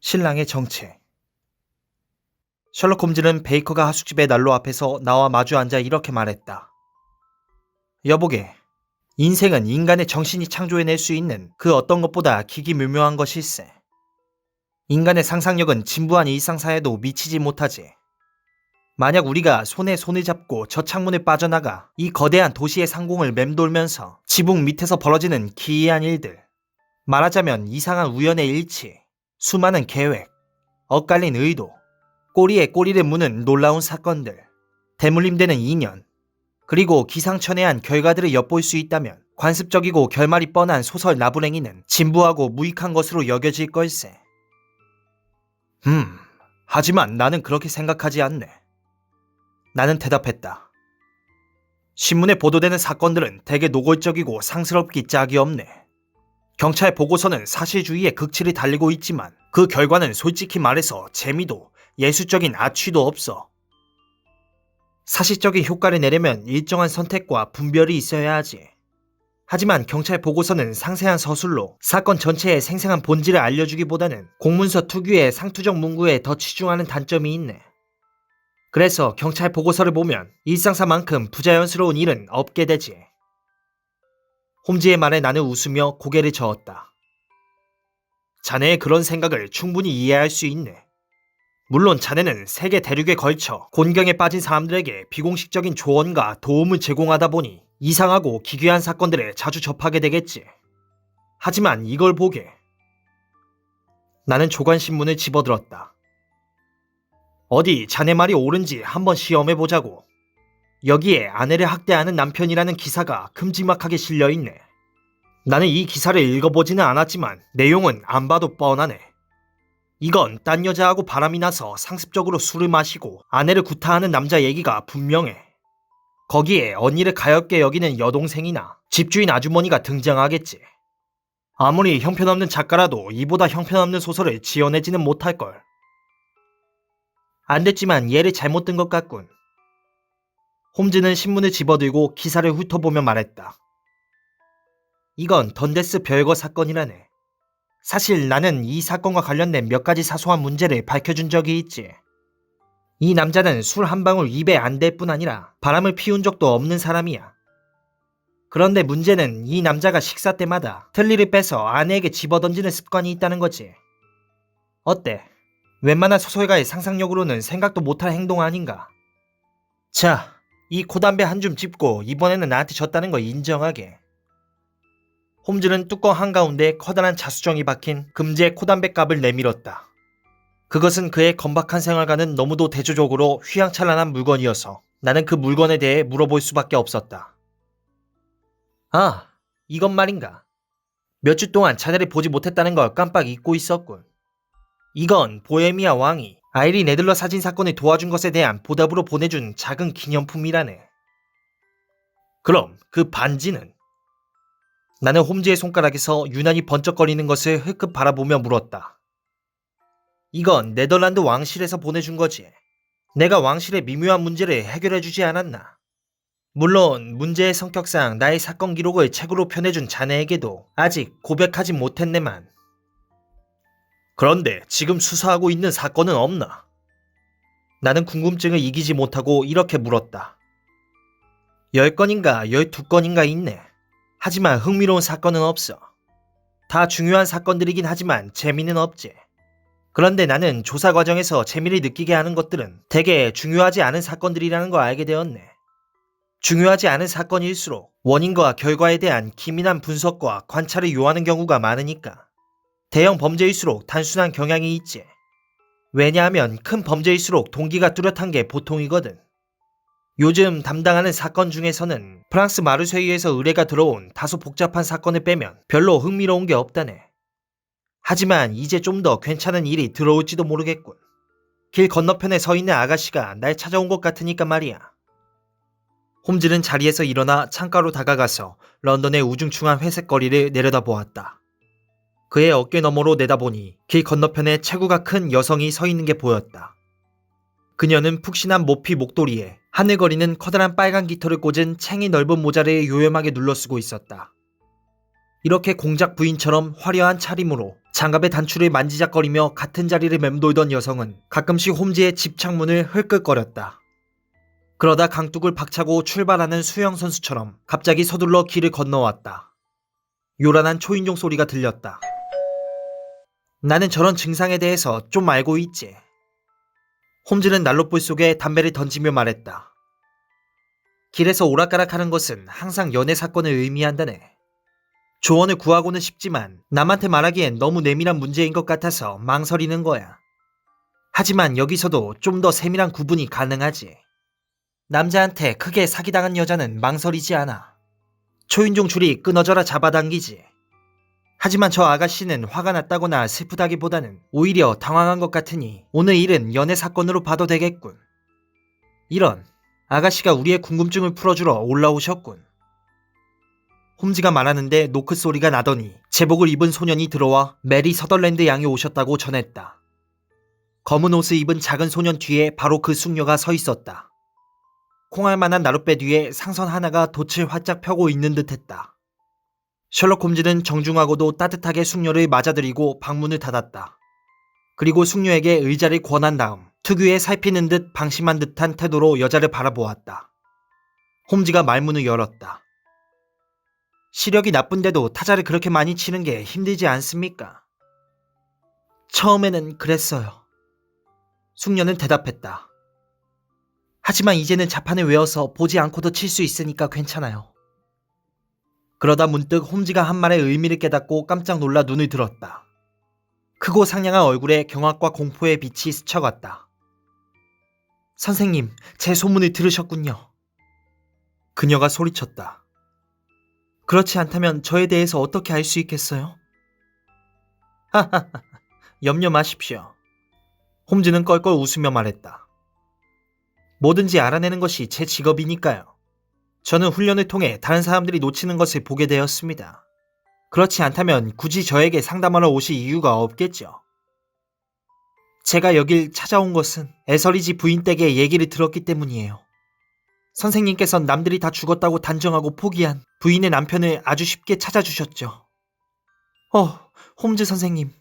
신랑의 정체. 셜록 홈즈는 베이커가 하숙집의 난로 앞에서 나와 마주 앉아 이렇게 말했다. 여보게, 인생은 인간의 정신이 창조해낼 수 있는 그 어떤 것보다 기기묘묘한 것일세. 인간의 상상력은 진부한 일상사에도 미치지 못하지. 만약 우리가 손에 손을 잡고 저 창문을 빠져나가 이 거대한 도시의 상공을 맴돌면서 지붕 밑에서 벌어지는 기이한 일들, 말하자면 이상한 우연의 일치, 수많은 계획, 엇갈린 의도, 꼬리에 꼬리를 무는 놀라운 사건들, 대물림되는 인연, 그리고 기상천외한 결과들을 엿볼 수 있다면 관습적이고 결말이 뻔한 소설 나부랭이는 진부하고 무익한 것으로 여겨질 걸세. 하지만 나는 그렇게 생각하지 않네. 나는 대답했다. 신문에 보도되는 사건들은 대개 노골적이고 상스럽기 짝이 없네. 경찰 보고서는 사실주의의 극치를 달리고 있지만 그 결과는 솔직히 말해서 재미도 예술적인 아취도 없어. 사실적인 효과를 내려면 일정한 선택과 분별이 있어야 하지. 하지만 경찰 보고서는 상세한 서술로 사건 전체의 생생한 본질을 알려주기보다는 공문서 특유의 상투적 문구에 더 치중하는 단점이 있네. 그래서 경찰 보고서를 보면 일상사만큼 부자연스러운 일은 없게 되지. 홈즈의 말에 나는 웃으며 고개를 저었다. 자네의 그런 생각을 충분히 이해할 수 있네. 물론 자네는 세계 대륙에 걸쳐 곤경에 빠진 사람들에게 비공식적인 조언과 도움을 제공하다 보니 이상하고 기괴한 사건들에 자주 접하게 되겠지. 하지만 이걸 보게. 나는 조간신문을 집어들었다. 어디 자네 말이 옳은지 한번 시험해보자고. 여기에 아내를 학대하는 남편이라는 기사가 큼지막하게 실려있네. 나는 이 기사를 읽어보지는 않았지만 내용은 안 봐도 뻔하네. 이건 딴 여자하고 바람이 나서 상습적으로 술을 마시고 아내를 구타하는 남자 얘기가 분명해. 거기에 언니를 가엾게 여기는 여동생이나 집주인 아주머니가 등장하겠지. 아무리 형편없는 작가라도 이보다 형편없는 소설을 지어내지는 못할걸. 안 됐지만 얘를 잘못 든 것 같군. 홈즈는 신문을 집어들고 기사를 훑어보며 말했다. 이건 던데스 별거 사건이라네. 사실 나는 이 사건과 관련된 몇 가지 사소한 문제를 밝혀준 적이 있지. 이 남자는 술 한 방울 입에 안 댈 뿐 아니라 바람을 피운 적도 없는 사람이야. 그런데 문제는 이 남자가 식사 때마다 틀니를 빼서 아내에게 집어던지는 습관이 있다는 거지. 어때? 웬만한 소설가의 상상력으로는 생각도 못할 행동 아닌가? 자, 이 코담배 한 줌 짚고 이번에는 나한테 졌다는 거 인정하게. 홈즈는 뚜껑 한가운데 커다란 자수정이 박힌 금제 코담배 값을 내밀었다. 그것은 그의 건박한 생활과는 너무도 대조적으로 휘황찬란한 물건이어서 나는 그 물건에 대해 물어볼 수밖에 없었다. 아, 이건 말인가. 몇 주 동안 자네를 보지 못했다는 걸 깜빡 잊고 있었군. 이건 보헤미아 왕이 아이린 애들러 사진 사건을 도와준 것에 대한 보답으로 보내준 작은 기념품이라네. 그럼 그 반지는? 나는 홈즈의 손가락에서 유난히 번쩍거리는 것을 흘끗 바라보며 물었다. 이건 네덜란드 왕실에서 보내준 거지. 내가 왕실의 미묘한 문제를 해결해주지 않았나. 물론 문제의 성격상 나의 사건 기록을 책으로 펴내준 자네에게도 아직 고백하지 못했네만. 그런데 지금 수사하고 있는 사건은 없나? 나는 궁금증을 이기지 못하고 이렇게 물었다. 10건인가 12건인가 있네. 하지만 흥미로운 사건은 없어. 다 중요한 사건들이긴 하지만 재미는 없지. 그런데 나는 조사 과정에서 재미를 느끼게 하는 것들은 대개 중요하지 않은 사건들이라는 걸 알게 되었네. 중요하지 않은 사건일수록 원인과 결과에 대한 기민한 분석과 관찰을 요하는 경우가 많으니까. 대형 범죄일수록 단순한 경향이 있지. 왜냐하면 큰 범죄일수록 동기가 뚜렷한 게 보통이거든. 요즘 담당하는 사건 중에서는 프랑스 마르세유에서 의뢰가 들어온 다소 복잡한 사건을 빼면 별로 흥미로운 게 없다네. 하지만 이제 좀 더 괜찮은 일이 들어올지도 모르겠군. 길 건너편에 서 있는 아가씨가 날 찾아온 것 같으니까 말이야. 홈즈는 자리에서 일어나 창가로 다가가서 런던의 우중충한 회색 거리를 내려다보았다. 그의 어깨 너머로 내다보니 길 건너편에 체구가 큰 여성이 서 있는 게 보였다. 그녀는 푹신한 모피 목도리에 하늘거리는 커다란 빨간 깃털을 꽂은 챙이 넓은 모자를 요염하게 눌러쓰고 있었다. 이렇게 공작 부인처럼 화려한 차림으로 장갑의 단추를 만지작거리며 같은 자리를 맴돌던 여성은 가끔씩 홈즈의 집 창문을 흘끗거렸다. 그러다 강둑을 박차고 출발하는 수영선수처럼 갑자기 서둘러 길을 건너왔다. 요란한 초인종 소리가 들렸다. 나는 저런 증상에 대해서 좀 알고 있지. 홈즈는 난로불 속에 담배를 던지며 말했다. 길에서 오락가락하는 것은 항상 연애 사건을 의미한다네. 조언을 구하고는 싶지만 남한테 말하기엔 너무 내밀한 문제인 것 같아서 망설이는 거야. 하지만 여기서도 좀 더 세밀한 구분이 가능하지. 남자한테 크게 사기당한 여자는 망설이지 않아. 초인종 줄이 끊어져라 잡아당기지. 하지만 저 아가씨는 화가 났다거나 슬프다기보다는 오히려 당황한 것 같으니 오늘 일은 연애 사건으로 봐도 되겠군. 이런, 아가씨가 우리의 궁금증을 풀어주러 올라오셨군. 홈즈가 말하는데 노크 소리가 나더니 제복을 입은 소년이 들어와 메리 서덜랜드 양이 오셨다고 전했다. 검은 옷을 입은 작은 소년 뒤에 바로 그 숙녀가 서 있었다. 콩알만한 나룻배 뒤에 상선 하나가 돛을 활짝 펴고 있는 듯했다. 셜록 홈즈는 정중하고도 따뜻하게 숙녀를 맞아들이고 방문을 닫았다. 그리고 숙녀에게 의자를 권한 다음 특유의 살피는 듯 방심한 듯한 태도로 여자를 바라보았다. 홈즈가 말문을 열었다. 시력이 나쁜데도 타자를 그렇게 많이 치는 게 힘들지 않습니까? 처음에는 그랬어요. 숙녀는 대답했다. 하지만 이제는 자판을 외워서 보지 않고도 칠 수 있으니까 괜찮아요. 그러다 문득 홈즈가 한 말의 의미를 깨닫고 깜짝 놀라 눈을 들었다. 크고 상냥한 얼굴에 경악과 공포의 빛이 스쳐갔다. 선생님, 제 소문을 들으셨군요. 그녀가 소리쳤다. 그렇지 않다면 저에 대해서 어떻게 알 수 있겠어요? 하하하, 염려 마십시오. 홈즈는 껄껄 웃으며 말했다. 뭐든지 알아내는 것이 제 직업이니까요. 저는 훈련을 통해 다른 사람들이 놓치는 것을 보게 되었습니다. 그렇지 않다면 굳이 저에게 상담하러 오실 이유가 없겠죠. 제가 여길 찾아온 것은 에서리지 부인 댁의 얘기를 들었기 때문이에요. 선생님께선 남들이 다 죽었다고 단정하고 포기한 부인의 남편을 아주 쉽게 찾아주셨죠. 홈즈 선생님,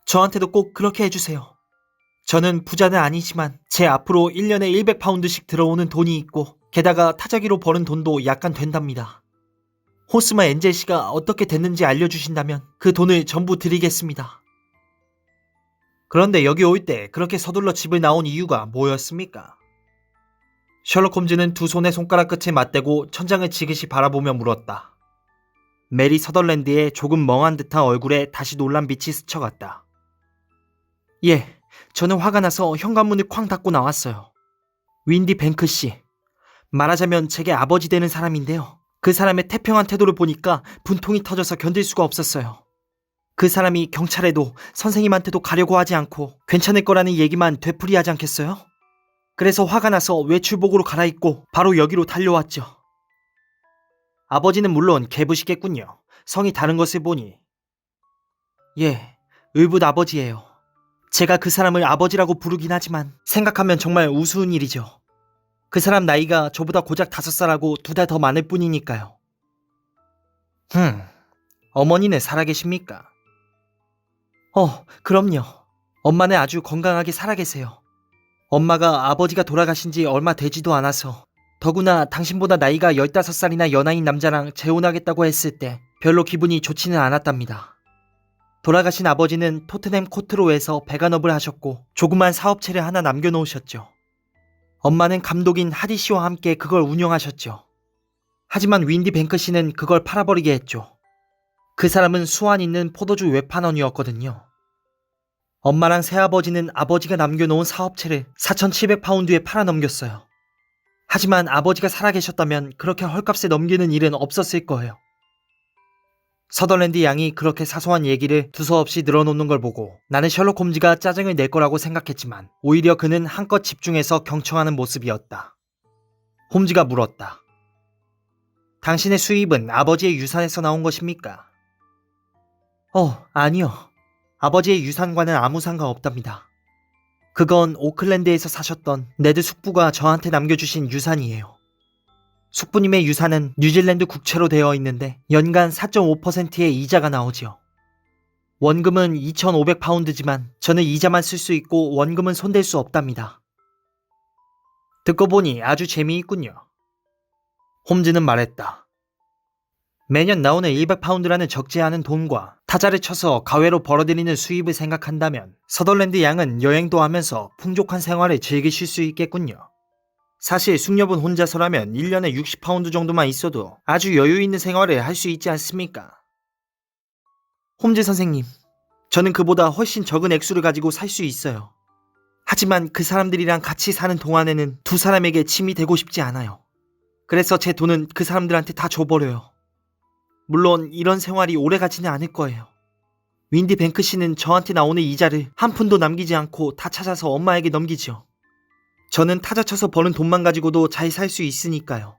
저한테도 꼭 그렇게 해주세요. 저는 부자는 아니지만 제 앞으로 1년에 100파운드씩 들어오는 돈이 있고 게다가 타자기로 버는 돈도 약간 된답니다. 호스마 엔젤 씨가 어떻게 됐는지 알려주신다면 그 돈을 전부 드리겠습니다. 그런데 여기 올 때 그렇게 서둘러 집을 나온 이유가 뭐였습니까? 셜록 홈즈는 두 손의 손가락 끝에 맞대고 천장을 지그시 바라보며 물었다. 메리 서덜랜드의 조금 멍한 듯한 얼굴에 다시 놀란 빛이 스쳐갔다. 예, 저는 화가 나서 현관문을 쾅 닫고 나왔어요. 윈디 뱅크 씨. 말하자면 제게 아버지 되는 사람인데요. 그 사람의 태평한 태도를 보니까 분통이 터져서 견딜 수가 없었어요. 그 사람이 경찰에도 선생님한테도 가려고 하지 않고 괜찮을 거라는 얘기만 되풀이하지 않겠어요? 그래서 화가 나서 외출복으로 갈아입고 바로 여기로 달려왔죠. 아버지는 물론 개부시겠군요. 성이 다른 것을 보니. 예, 의붓 아버지예요. 제가 그 사람을 아버지라고 부르긴 하지만 생각하면 정말 우스운 일이죠. 그 사람 나이가 저보다 고작 5살하고 2달 더 많을 뿐이니까요. 어머니는 살아계십니까? 그럼요. 엄마는 아주 건강하게 살아계세요. 엄마가 아버지가 돌아가신 지 얼마 되지도 않아서 더구나 당신보다 나이가 15살이나 연하인 남자랑 재혼하겠다고 했을 때 별로 기분이 좋지는 않았답니다. 돌아가신 아버지는 토트넘 코트로에서 배관업을 하셨고 조그만 사업체를 하나 남겨놓으셨죠. 엄마는 감독인 하디 씨와 함께 그걸 운영하셨죠. 하지만 윈디 뱅크 씨는 그걸 팔아버리게 했죠. 그 사람은 수완 있는 포도주 외판원이었거든요. 엄마랑 새아버지는 아버지가 남겨놓은 사업체를 4,700파운드에 팔아넘겼어요. 하지만 아버지가 살아계셨다면 그렇게 헐값에 넘기는 일은 없었을 거예요. 서덜랜드 양이 그렇게 사소한 얘기를 두서없이 늘어놓는 걸 보고 나는 셜록 홈즈가 짜증을 낼 거라고 생각했지만 오히려 그는 한껏 집중해서 경청하는 모습이었다. 홈즈가 물었다. 당신의 수입은 아버지의 유산에서 나온 것입니까? 아니요. 아버지의 유산과는 아무 상관없답니다. 그건 오클랜드에서 사셨던 네드 숙부가 저한테 남겨주신 유산이에요. 숙부님의 유산은 뉴질랜드 국채로 되어 있는데 연간 4.5%의 이자가 나오지요. 원금은 2,500파운드지만 저는 이자만 쓸 수 있고 원금은 손댈 수 없답니다. 듣고 보니 아주 재미있군요. 홈즈는 말했다. 매년 나오는 100파운드라는 적지 않은 돈과 타자를 쳐서 가외로 벌어들이는 수입을 생각한다면 서덜랜드 양은 여행도 하면서 풍족한 생활을 즐기실 수 있겠군요. 사실 숙녀분 혼자서라면 1년에 60파운드 정도만 있어도 아주 여유 있는 생활을 할 수 있지 않습니까? 홈즈 선생님, 저는 그보다 훨씬 적은 액수를 가지고 살 수 있어요. 하지만 그 사람들이랑 같이 사는 동안에는 두 사람에게 침이 되고 싶지 않아요. 그래서 제 돈은 그 사람들한테 다 줘버려요. 물론 이런 생활이 오래가지는 않을 거예요. 윈디 뱅크 씨는 저한테 나오는 이자를 한 푼도 남기지 않고 다 찾아서 엄마에게 넘기죠. 저는 타자 쳐서 버는 돈만 가지고도 잘 살 수 있으니까요.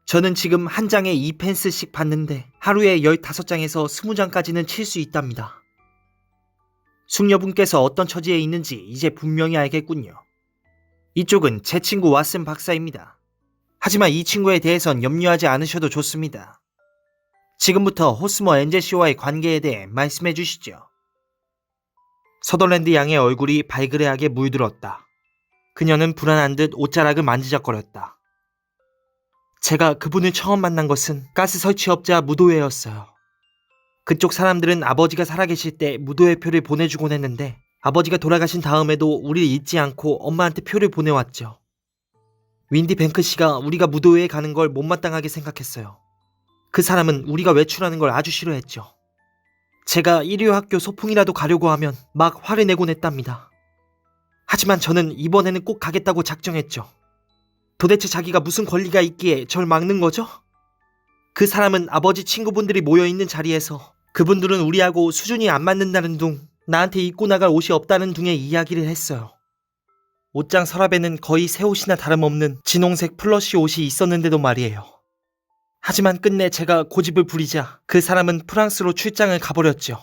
저는 지금 한 장에 2펜스씩 받는데 하루에 15장에서 20장까지는 칠 수 있답니다. 숙녀분께서 어떤 처지에 있는지 이제 분명히 알겠군요. 이쪽은 제 친구 왓슨 박사입니다. 하지만 이 친구에 대해선 염려하지 않으셔도 좋습니다. 지금부터 호스머 엔젤 씨와의 관계에 대해 말씀해 주시죠. 서덜랜드 양의 얼굴이 발그레하게 물들었다. 그녀는 불안한 듯 옷자락을 만지작거렸다. 제가 그분을 처음 만난 것은 가스 설치업자 무도회였어요. 그쪽 사람들은 아버지가 살아계실 때 무도회표를 보내주곤 했는데 아버지가 돌아가신 다음에도 우리를 잊지 않고 엄마한테 표를 보내왔죠. 윈디 뱅크 씨가 우리가 무도회에 가는 걸 못마땅하게 생각했어요. 그 사람은 우리가 외출하는 걸 아주 싫어했죠. 제가 일요 학교 소풍이라도 가려고 하면 막 화를 내곤 했답니다. 하지만 저는 이번에는 꼭 가겠다고 작정했죠. 도대체 자기가 무슨 권리가 있기에 절 막는 거죠? 그 사람은 아버지 친구분들이 모여있는 자리에서 그분들은 우리하고 수준이 안 맞는다는 둥, 나한테 입고 나갈 옷이 없다는 둥의 이야기를 했어요. 옷장 서랍에는 거의 새 옷이나 다름없는 진홍색 플러시 옷이 있었는데도 말이에요. 하지만 끝내 제가 고집을 부리자 그 사람은 프랑스로 출장을 가버렸죠.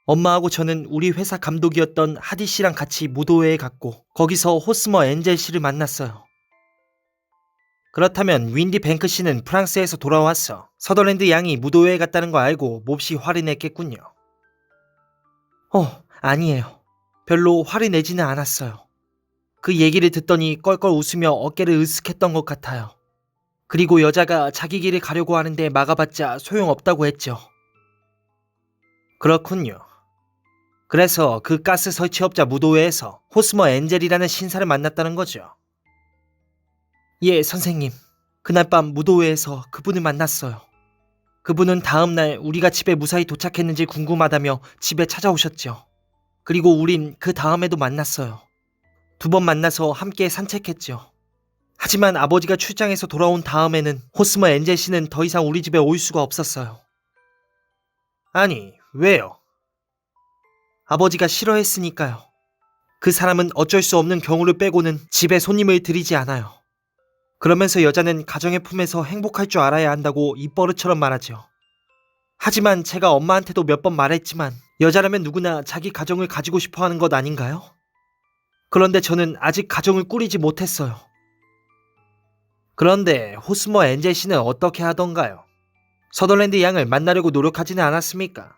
엄마하고 저는 우리 회사 감독이었던 하디 씨랑 같이 무도회에 갔고 거기서 호스머 엔젤 씨를 만났어요. 그렇다면 윈디 뱅크 씨는 프랑스에서 돌아왔어 서덜랜드 양이 무도회에 갔다는 거 알고 몹시 화를 냈겠군요. 아니에요. 별로 화를 내지는 않았어요. 그 얘기를 듣더니 껄껄 웃으며 어깨를 으쓱했던 것 같아요. 그리고 여자가 자기 길을 가려고 하는데 막아봤자 소용없다고 했죠. 그렇군요. 그래서 그 가스 설치업자 무도회에서 호스머 엔젤이라는 신사를 만났다는 거죠. 예, 선생님. 그날 밤 무도회에서 그분을 만났어요. 그분은 다음날 우리가 집에 무사히 도착했는지 궁금하다며 집에 찾아오셨죠. 그리고 우린 그 다음에도 만났어요. 2번 만나서 함께 산책했죠. 하지만 아버지가 출장에서 돌아온 다음에는 호스머 엔젤 씨는 더 이상 우리 집에 올 수가 없었어요. 아니, 왜요? 아버지가 싫어했으니까요. 그 사람은 어쩔 수 없는 경우를 빼고는 집에 손님을 들이지 않아요. 그러면서 여자는 가정의 품에서 행복할 줄 알아야 한다고 입버릇처럼 말하죠. 하지만 제가 엄마한테도 몇 번 말했지만 여자라면 누구나 자기 가정을 가지고 싶어 하는 것 아닌가요? 그런데 저는 아직 가정을 꾸리지 못했어요. 그런데 호스머 엔젤 씨는 어떻게 하던가요? 서덜랜드 양을 만나려고 노력하지는 않았습니까?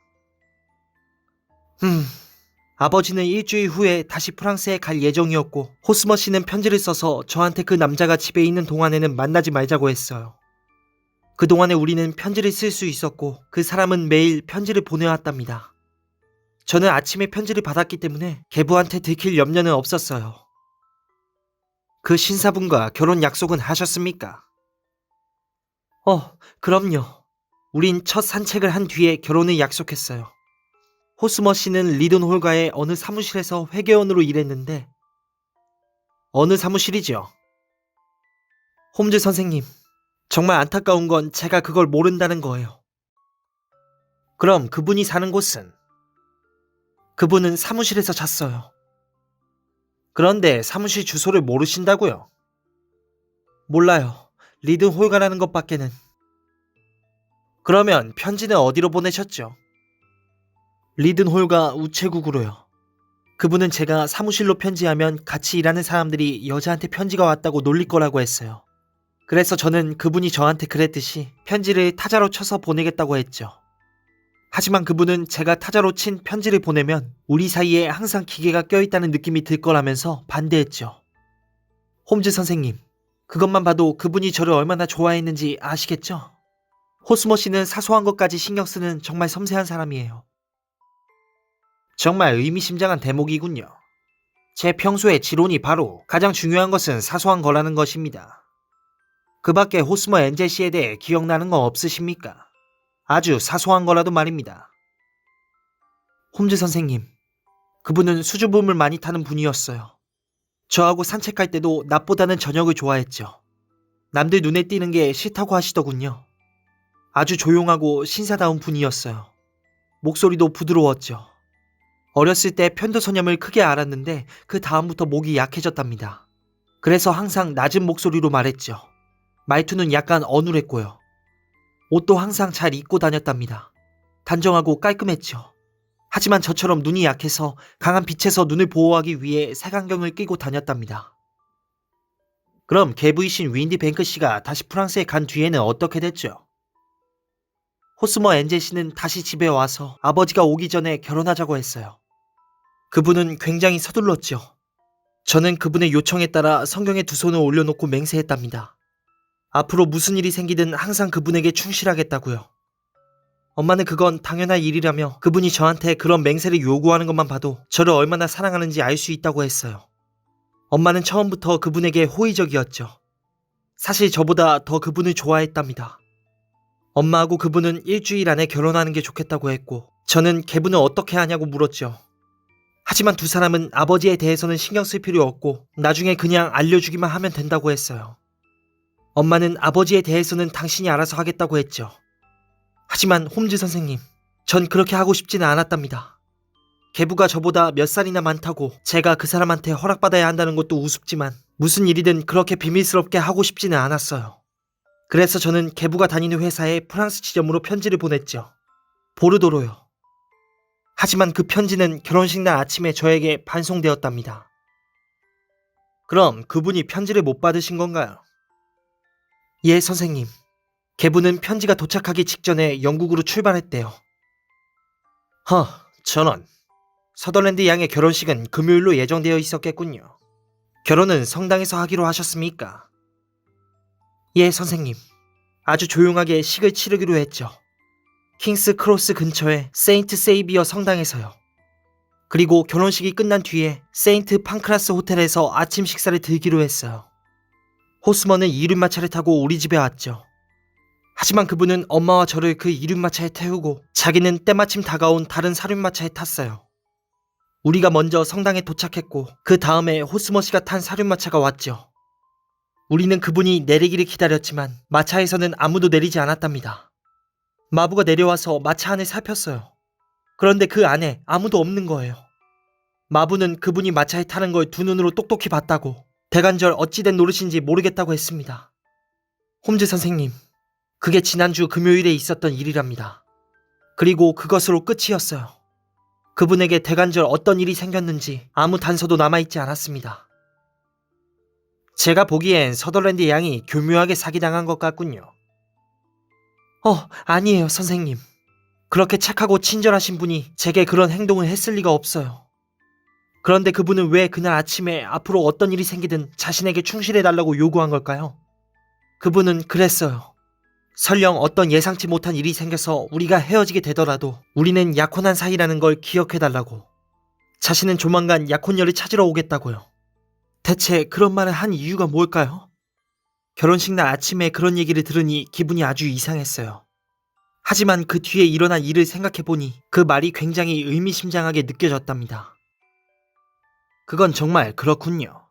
아버지는 일주일 후에 다시 프랑스에 갈 예정이었고 호스머 씨는 편지를 써서 저한테 그 남자가 집에 있는 동안에는 만나지 말자고 했어요. 그동안에 우리는 편지를 쓸 수 있었고 그 사람은 매일 편지를 보내왔답니다. 저는 아침에 편지를 받았기 때문에 계부한테 들킬 염려는 없었어요. 그 신사분과 결혼 약속은 하셨습니까? 그럼요. 우린 첫 산책을 한 뒤에 결혼을 약속했어요. 호스머 씨는 리든 홀가의 어느 사무실에서 회계원으로 일했는데 어느 사무실이죠? 홈즈 선생님, 정말 안타까운 건 제가 그걸 모른다는 거예요. 그럼 그분이 사는 곳은? 그분은 사무실에서 잤어요. 그런데 사무실 주소를 모르신다고요? 몰라요. 리든 홀가라는 것밖에는. 그러면 편지는 어디로 보내셨죠? 리든 홀가 우체국으로요. 그분은 제가 사무실로 편지하면 같이 일하는 사람들이 여자한테 편지가 왔다고 놀릴 거라고 했어요. 그래서 저는 그분이 저한테 그랬듯이 편지를 타자로 쳐서 보내겠다고 했죠. 하지만 그분은 제가 타자로 친 편지를 보내면 우리 사이에 항상 기계가 껴있다는 느낌이 들 거라면서 반대했죠. 홈즈 선생님, 그것만 봐도 그분이 저를 얼마나 좋아했는지 아시겠죠? 호스머 씨는 사소한 것까지 신경 쓰는 정말 섬세한 사람이에요. 정말 의미심장한 대목이군요. 제 평소의 지론이 바로 가장 중요한 것은 사소한 거라는 것입니다. 그 밖에 호스머 엔젤 씨에 대해 기억나는 거 없으십니까? 아주 사소한 거라도 말입니다. 홈즈 선생님, 그분은 수줍음을 많이 타는 분이었어요. 저하고 산책할 때도 낮보다는 저녁을 좋아했죠. 남들 눈에 띄는 게 싫다고 하시더군요. 아주 조용하고 신사다운 분이었어요. 목소리도 부드러웠죠. 어렸을 때 편도선염을 크게 앓았는데 그 다음부터 목이 약해졌답니다. 그래서 항상 낮은 목소리로 말했죠. 말투는 약간 어눌했고요. 옷도 항상 잘 입고 다녔답니다. 단정하고 깔끔했죠. 하지만 저처럼 눈이 약해서 강한 빛에서 눈을 보호하기 위해 색안경을 끼고 다녔답니다. 그럼 개부이신 윈디 뱅크 씨가 다시 프랑스에 간 뒤에는 어떻게 됐죠? 호스머 엔젤 씨는 다시 집에 와서 아버지가 오기 전에 결혼하자고 했어요. 그분은 굉장히 서둘렀죠. 저는 그분의 요청에 따라 성경에 두 손을 올려놓고 맹세했답니다. 앞으로 무슨 일이 생기든 항상 그분에게 충실하겠다고요. 엄마는 그건 당연한 일이라며 그분이 저한테 그런 맹세를 요구하는 것만 봐도 저를 얼마나 사랑하는지 알 수 있다고 했어요. 엄마는 처음부터 그분에게 호의적이었죠. 사실 저보다 더 그분을 좋아했답니다. 엄마하고 그분은 일주일 안에 결혼하는 게 좋겠다고 했고 저는 개분을 어떻게 하냐고 물었죠. 하지만 두 사람은 아버지에 대해서는 신경 쓸 필요 없고 나중에 그냥 알려주기만 하면 된다고 했어요. 엄마는 아버지에 대해서는 당신이 알아서 하겠다고 했죠. 하지만 홈즈 선생님, 전 그렇게 하고 싶지는 않았답니다. 계부가 저보다 몇 살이나 많다고 제가 그 사람한테 허락받아야 한다는 것도 우습지만 무슨 일이든 그렇게 비밀스럽게 하고 싶지는 않았어요. 그래서 저는 계부가 다니는 회사에 프랑스 지점으로 편지를 보냈죠. 보르도로요. 하지만 그 편지는 결혼식 날 아침에 저에게 반송되었답니다. 그럼 그분이 편지를 못 받으신 건가요? 예, 선생님. 계부는 편지가 도착하기 직전에 영국으로 출발했대요. 저런. 서덜랜드 양의 결혼식은 금요일로 예정되어 있었겠군요. 결혼은 성당에서 하기로 하셨습니까? 예, 선생님. 아주 조용하게 식을 치르기로 했죠. 킹스 크로스 근처의 세인트 세이비어 성당에서요. 그리고 결혼식이 끝난 뒤에 세인트 판크라스 호텔에서 아침 식사를 들기로 했어요. 호스머는 이륜마차를 타고 우리 집에 왔죠. 하지만 그분은 엄마와 저를 그 이륜마차에 태우고 자기는 때마침 다가온 다른 사륜마차에 탔어요. 우리가 먼저 성당에 도착했고 그 다음에 호스머 씨가 탄 사륜마차가 왔죠. 우리는 그분이 내리기를 기다렸지만 마차에서는 아무도 내리지 않았답니다. 마부가 내려와서 마차 안을 살폈어요. 그런데 그 안에 아무도 없는 거예요. 마부는 그분이 마차에 타는 걸 두 눈으로 똑똑히 봤다고 대간절 어찌된 노릇인지 모르겠다고 했습니다. 홈즈 선생님, 그게 지난주 금요일에 있었던 일이랍니다. 그리고 그것으로 끝이었어요. 그분에게 대간절 어떤 일이 생겼는지 아무 단서도 남아있지 않았습니다. 제가 보기엔 서덜랜드 양이 교묘하게 사기당한 것 같군요. 아니에요, 선생님. 그렇게 착하고 친절하신 분이 제게 그런 행동을 했을 리가 없어요. 그런데 그분은 왜 그날 아침에 앞으로 어떤 일이 생기든 자신에게 충실해달라고 요구한 걸까요? 그분은 그랬어요. 설령 어떤 예상치 못한 일이 생겨서 우리가 헤어지게 되더라도 우리는 약혼한 사이라는 걸 기억해달라고. 자신은 조만간 약혼녀를 찾으러 오겠다고요. 대체 그런 말을 한 이유가 뭘까요? 결혼식 날 아침에 그런 얘기를 들으니 기분이 아주 이상했어요. 하지만 그 뒤에 일어난 일을 생각해보니 그 말이 굉장히 의미심장하게 느껴졌답니다. 그건 정말 그렇군요.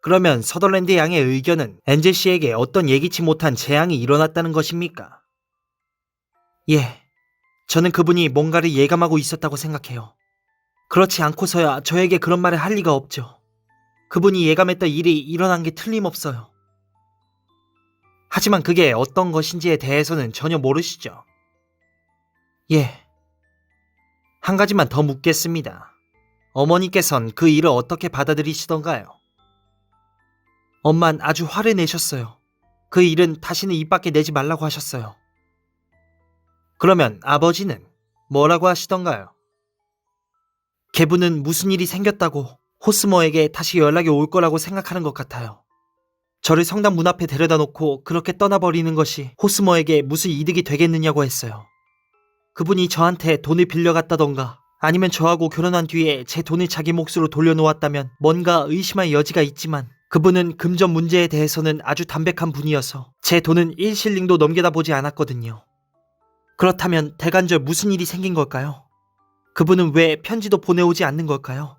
그러면 서덜랜드 양의 의견은 엔젤 씨에게 어떤 예기치 못한 재앙이 일어났다는 것입니까? 예, 저는 그분이 뭔가를 예감하고 있었다고 생각해요. 그렇지 않고서야 저에게 그런 말을 할 리가 없죠. 그분이 예감했던 일이 일어난 게 틀림없어요. 하지만 그게 어떤 것인지에 대해서는 전혀 모르시죠? 예. 한 가지만 더 묻겠습니다. 어머니께선 그 일을 어떻게 받아들이시던가요? 엄만 아주 화를 내셨어요. 그 일은 다시는 입 밖에 내지 말라고 하셨어요. 그러면 아버지는 뭐라고 하시던가요? 계부는 무슨 일이 생겼다고 호스머에게 다시 연락이 올 거라고 생각하는 것 같아요. 저를 성당 문 앞에 데려다 놓고 그렇게 떠나버리는 것이 호스머에게 무슨 이득이 되겠느냐고 했어요. 그분이 저한테 돈을 빌려갔다던가 아니면 저하고 결혼한 뒤에 제 돈을 자기 몫으로 돌려놓았다면 뭔가 의심할 여지가 있지만 그분은 금전 문제에 대해서는 아주 담백한 분이어서 제 돈은 1실링도 넘겨다 보지 않았거든요. 그렇다면 대간절 무슨 일이 생긴 걸까요? 그분은 왜 편지도 보내오지 않는 걸까요?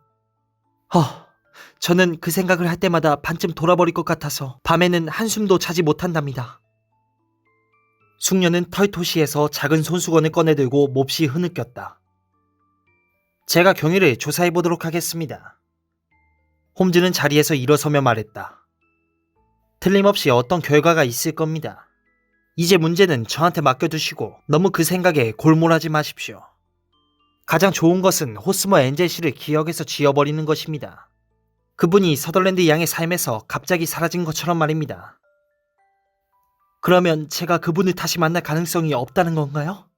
저는 그 생각을 할 때마다 반쯤 돌아버릴 것 같아서 밤에는 한숨도 자지 못한답니다. 숙녀는 털토시에서 작은 손수건을 꺼내들고 몹시 흐느꼈다. 제가 경위를 조사해보도록 하겠습니다. 홈즈는 자리에서 일어서며 말했다. 틀림없이 어떤 결과가 있을 겁니다. 이제 문제는 저한테 맡겨두시고 너무 그 생각에 골몰하지 마십시오. 가장 좋은 것은 호스머 엔젤 씨를 기억에서 지워버리는 것입니다. 그분이 서덜랜드 양의 삶에서 갑자기 사라진 것처럼 말입니다. 그러면 제가 그분을 다시 만날 가능성이 없다는 건가요?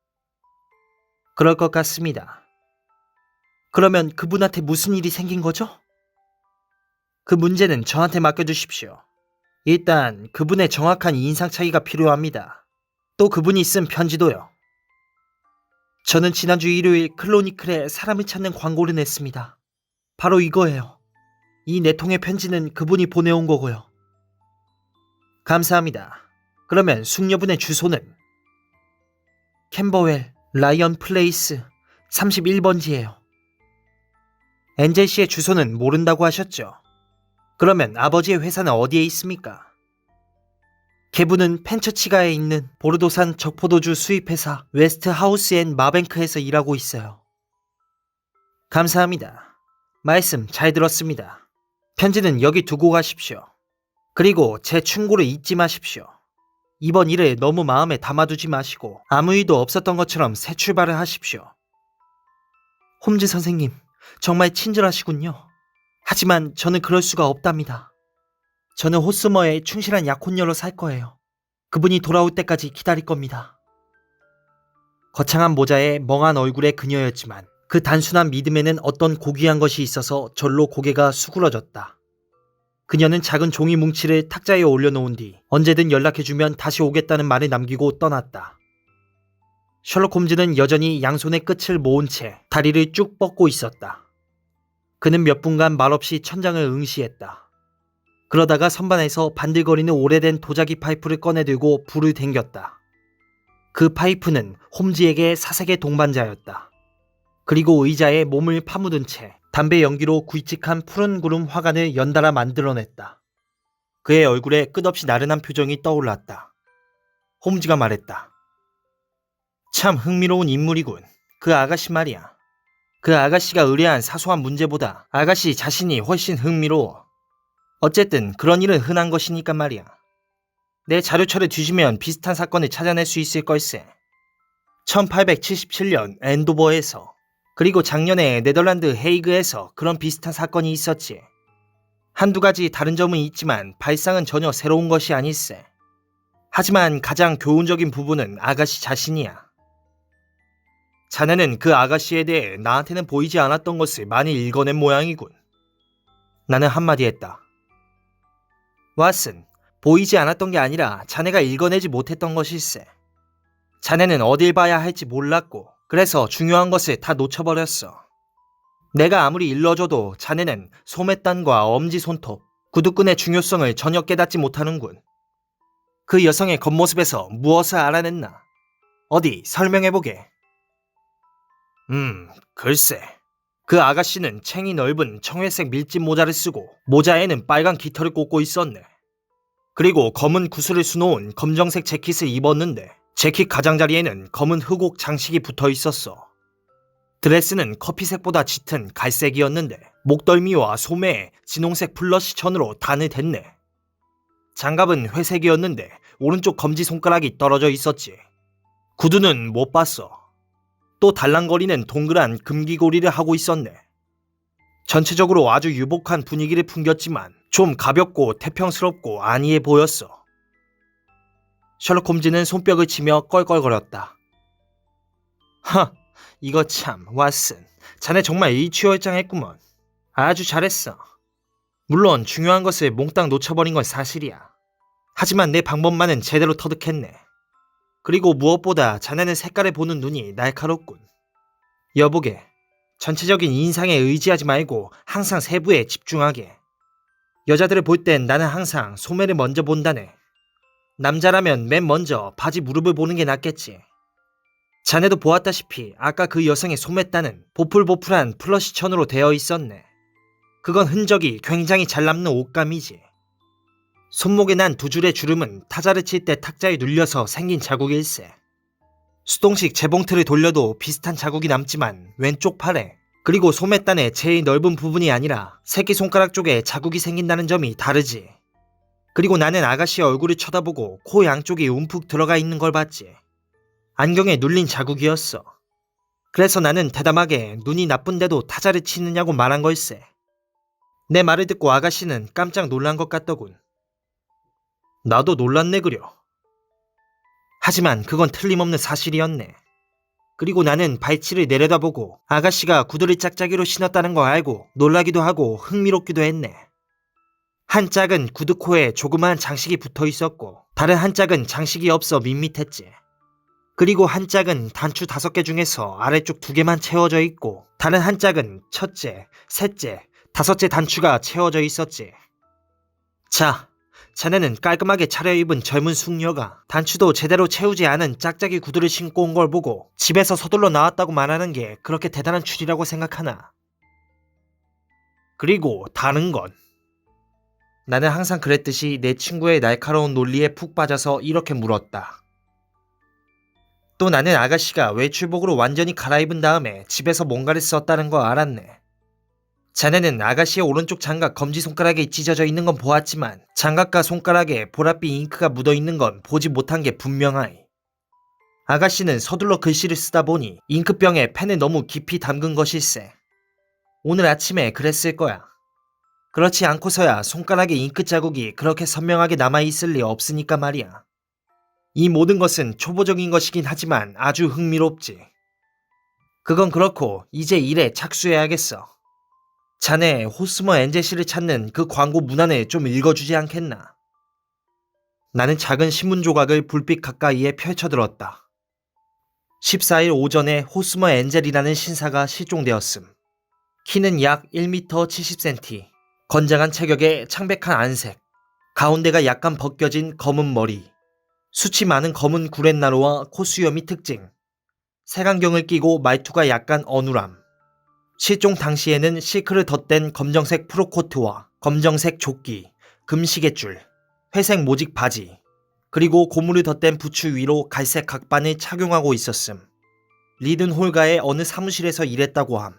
그럴 것 같습니다. 그러면 그분한테 무슨 일이 생긴 거죠? 그 문제는 저한테 맡겨주십시오. 일단 그분의 정확한 인상 차이가 필요합니다. 또 그분이 쓴 편지도요. 저는 지난주 일요일 클로니클에 사람을 찾는 광고를 냈습니다. 바로 이거예요. 이 4통의 편지는 그분이 보내온 거고요. 감사합니다. 그러면 숙녀분의 주소는? 캠버웰 라이언 플레이스 31번지예요. 엔젤 씨의 주소는 모른다고 하셨죠? 그러면 아버지의 회사는 어디에 있습니까? 계부는 펜처치가에 있는 보르도산 적포도주 수입회사 웨스트 하우스 앤 마뱅크에서 일하고 있어요. 감사합니다. 말씀 잘 들었습니다. 편지는 여기 두고 가십시오. 그리고 제 충고를 잊지 마십시오. 이번 일을 너무 마음에 담아두지 마시고 아무 일도 없었던 것처럼 새 출발을 하십시오. 홈즈 선생님, 정말 친절하시군요. 하지만 저는 그럴 수가 없답니다. 저는 호스머의 충실한 약혼녀로 살 거예요. 그분이 돌아올 때까지 기다릴 겁니다. 거창한 모자에 멍한 얼굴의 그녀였지만 그 단순한 믿음에는 어떤 고귀한 것이 있어서 절로 고개가 수그러졌다. 그녀는 작은 종이 뭉치를 탁자에 올려놓은 뒤 언제든 연락해주면 다시 오겠다는 말을 남기고 떠났다. 셜록 홈즈는 여전히 양손의 끝을 모은 채 다리를 쭉 뻗고 있었다. 그는 몇 분간 말없이 천장을 응시했다. 그러다가 선반에서 반들거리는 오래된 도자기 파이프를 꺼내들고 불을 댕겼다. 그 파이프는 홈즈에게 사색의 동반자였다. 그리고 의자에 몸을 파묻은 채 담배 연기로 굵직한 푸른 구름 화관을 연달아 만들어냈다. 그의 얼굴에 끝없이 나른한 표정이 떠올랐다. 홈즈가 말했다. 참 흥미로운 인물이군. 그 아가씨 말이야. 그 아가씨가 의뢰한 사소한 문제보다 아가씨 자신이 훨씬 흥미로워. 어쨌든 그런 일은 흔한 것이니까 말이야. 내 자료처를 뒤지면 비슷한 사건을 찾아낼 수 있을 걸세. 1877년 엔도버에서 그리고 작년에 네덜란드 헤이그에서 그런 비슷한 사건이 있었지. 한두 가지 다른 점은 있지만 발상은 전혀 새로운 것이 아닐세. 하지만 가장 교훈적인 부분은 아가씨 자신이야. 자네는 그 아가씨에 대해 나한테는 보이지 않았던 것을 많이 읽어낸 모양이군. 나는 한마디 했다. 왓슨, 보이지 않았던 게 아니라 자네가 읽어내지 못했던 것일세. 자네는 어딜 봐야 할지 몰랐고 그래서 중요한 것을 다 놓쳐버렸어. 내가 아무리 일러줘도 자네는 소매단과 엄지손톱, 구두끈의 중요성을 전혀 깨닫지 못하는군. 그 여성의 겉모습에서 무엇을 알아냈나? 어디 설명해보게. 글쎄. 그 아가씨는 챙이 넓은 청회색 밀짚 모자를 쓰고 모자에는 빨간 깃털을 꽂고 있었네. 그리고 검은 구슬을 수놓은 검정색 재킷을 입었는데 재킷 가장자리에는 검은 흑옥 장식이 붙어 있었어. 드레스는 커피색보다 짙은 갈색이었는데 목덜미와 소매에 진홍색 플러시 천으로 단을 댔네. 장갑은 회색이었는데 오른쪽 검지손가락이 떨어져 있었지. 구두는 못 봤어. 또 달랑거리는 동그란 금기고리를 하고 있었네. 전체적으로 아주 유복한 분위기를 풍겼지만 좀 가볍고 태평스럽고 안이해 보였어. 셜록 홈즈는 손뼉을 치며 껄껄거렸다. 허, 이거 참, 왓슨. 자네 정말 일취월장했구먼. 아주 잘했어. 물론 중요한 것을 몽땅 놓쳐버린 건 사실이야. 하지만 내 방법만은 제대로 터득했네. 그리고 무엇보다 자네는 색깔을 보는 눈이 날카롭군. 여보게, 전체적인 인상에 의지하지 말고 항상 세부에 집중하게. 여자들을 볼 땐 나는 항상 소매를 먼저 본다네. 남자라면 맨 먼저 바지 무릎을 보는 게 낫겠지. 자네도 보았다시피 아까 그 여성의 소매따는 보풀보풀한 플러시천으로 되어 있었네. 그건 흔적이 굉장히 잘 남는 옷감이지. 손목에 난 두 줄의 주름은 타자를 칠 때 탁자에 눌려서 생긴 자국일세. 수동식 재봉틀을 돌려도 비슷한 자국이 남지만 왼쪽 팔에, 그리고 소매단의 제일 넓은 부분이 아니라 새끼손가락 쪽에 자국이 생긴다는 점이 다르지. 그리고 나는 아가씨의 얼굴을 쳐다보고 코 양쪽이 움푹 들어가 있는 걸 봤지. 안경에 눌린 자국이었어. 그래서 나는 대담하게 눈이 나쁜데도 타자를 치느냐고 말한 걸세. 내 말을 듣고 아가씨는 깜짝 놀란 것 같더군. 나도 놀랐네 그려. 하지만 그건 틀림없는 사실이었네. 그리고 나는 발치를 내려다보고 아가씨가 구두를 짝짝이로 신었다는 걸 알고 놀라기도 하고 흥미롭기도 했네. 한 짝은 구두코에 조그마한 장식이 붙어 있었고 다른 한 짝은 장식이 없어 밋밋했지. 그리고 한 짝은 단추 5개 중에서 아래쪽 2개만 채워져 있고 다른 한 짝은 첫째, 셋째, 5째 단추가 채워져 있었지. 자, 자네는 깔끔하게 차려입은 젊은 숙녀가 단추도 제대로 채우지 않은 짝짝이 구두를 신고 온 걸 보고 집에서 서둘러 나왔다고 말하는 게 그렇게 대단한 추리라고 생각하나? 그리고 다른 건? 나는 항상 그랬듯이 내 친구의 날카로운 논리에 푹 빠져서 이렇게 물었다. 또 나는 아가씨가 외출복으로 완전히 갈아입은 다음에 집에서 뭔가를 썼다는 거 알았네. 자네는 아가씨의 오른쪽 장갑 검지손가락에 찢어져 있는 건 보았지만 장갑과 손가락에 보랏빛 잉크가 묻어있는 건 보지 못한 게 분명하이. 아가씨는 서둘러 글씨를 쓰다 보니 잉크병에 펜을 너무 깊이 담근 것일세. 오늘 아침에 그랬을 거야. 그렇지 않고서야 손가락에 잉크 자국이 그렇게 선명하게 남아있을 리 없으니까 말이야. 이 모든 것은 초보적인 것이긴 하지만 아주 흥미롭지. 그건 그렇고 이제 일에 착수해야겠어. 자네 호스머 엔젤씨를 찾는 그 광고 문안을 좀 읽어주지 않겠나? 나는 작은 신문 조각을 불빛 가까이에 펼쳐들었다. 14일 오전에 호스머 엔젤이라는 신사가 실종되었음. 키는 약 1m 70cm, 건장한 체격에 창백한 안색, 가운데가 약간 벗겨진 검은 머리, 수치 많은 검은 구렛나루와 코수염이 특징, 색안경을 끼고 말투가 약간 어눌함. 실종 당시에는 실크를 덧댄 검정색 프로코트와 검정색 조끼, 금시계줄, 회색 모직 바지, 그리고 고무를 덧댄 부츠 위로 갈색 각반을 착용하고 있었음. 리든 홀가의 어느 사무실에서 일했다고 함.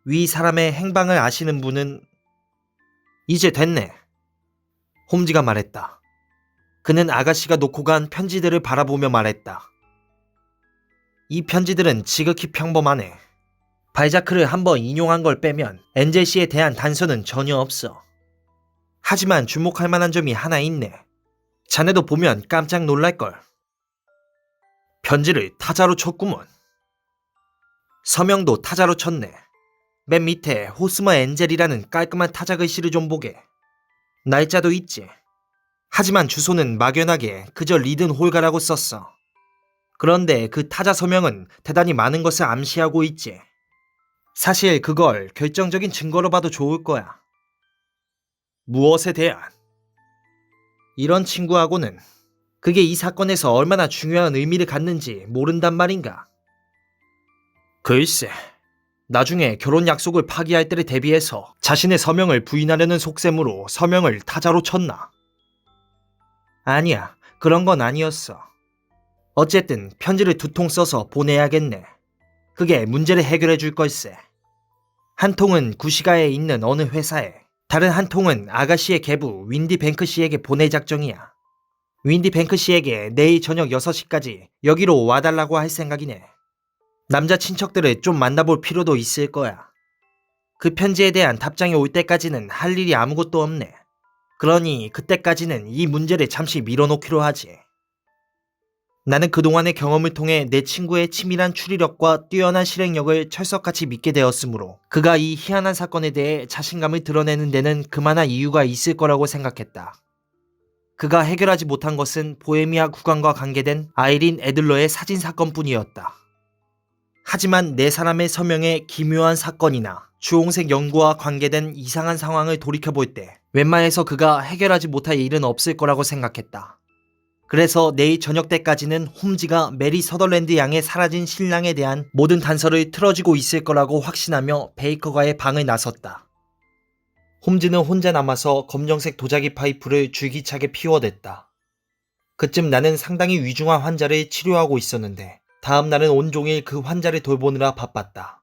위 사람의 행방을 아시는 분은 이제 됐네. 홈즈가 말했다. 그는 아가씨가 놓고 간 편지들을 바라보며 말했다. 이 편지들은 지극히 평범하네. 발자크를 한번 인용한 걸 빼면 엔젤 씨에 대한 단서는 전혀 없어. 하지만 주목할 만한 점이 하나 있네. 자네도 보면 깜짝 놀랄걸. 편지를 타자로 쳤구먼. 서명도 타자로 쳤네. 맨 밑에 호스머 엔젤이라는 깔끔한 타자 글씨를 좀 보게. 날짜도 있지. 하지만 주소는 막연하게 그저 리든 홀가라고 썼어. 그런데 그 타자 서명은 대단히 많은 것을 암시하고 있지. 사실 그걸 결정적인 증거로 봐도 좋을 거야. 무엇에 대한? 이런 친구하고는 그게 이 사건에서 얼마나 중요한 의미를 갖는지 모른단 말인가. 글쎄, 나중에 결혼 약속을 파기할 때를 대비해서 자신의 서명을 부인하려는 속셈으로 서명을 타자로 쳤나? 아니야, 그런 건 아니었어. 어쨌든 편지를 2통 써서 보내야겠네. 그게 문제를 해결해 줄 걸세. 한 통은 구시가에 있는 어느 회사에, 다른 한 통은 아가씨의 계부 윈디 뱅크 씨에게 보낼 작정이야. 윈디 뱅크 씨에게 내일 저녁 6시까지 여기로 와달라고 할 생각이네. 남자 친척들을 좀 만나볼 필요도 있을 거야. 그 편지에 대한 답장이 올 때까지는 할 일이 아무것도 없네. 그러니 그때까지는 이 문제를 잠시 밀어놓기로 하지. 나는 그동안의 경험을 통해 내 친구의 치밀한 추리력과 뛰어난 실행력을 철석같이 믿게 되었으므로 그가 이 희한한 사건에 대해 자신감을 드러내는 데는 그만한 이유가 있을 거라고 생각했다. 그가 해결하지 못한 것은 보헤미아 국왕과 관계된 아이린 애들러의 사진 사건뿐이었다. 하지만 네 사람의 서명의 기묘한 사건이나 주홍색 연구와 관계된 이상한 상황을 돌이켜볼 때 웬만해서 그가 해결하지 못할 일은 없을 거라고 생각했다. 그래서 내일 저녁 때까지는 홈즈가 메리 서덜랜드 양의 사라진 신랑에 대한 모든 단서를 틀어지고 있을 거라고 확신하며 베이커가의 방을 나섰다. 홈즈는 혼자 남아서 검정색 도자기 파이프를 줄기차게 피워댔다. 그쯤 나는 상당히 위중한 환자를 치료하고 있었는데 다음 날은 온종일 그 환자를 돌보느라 바빴다.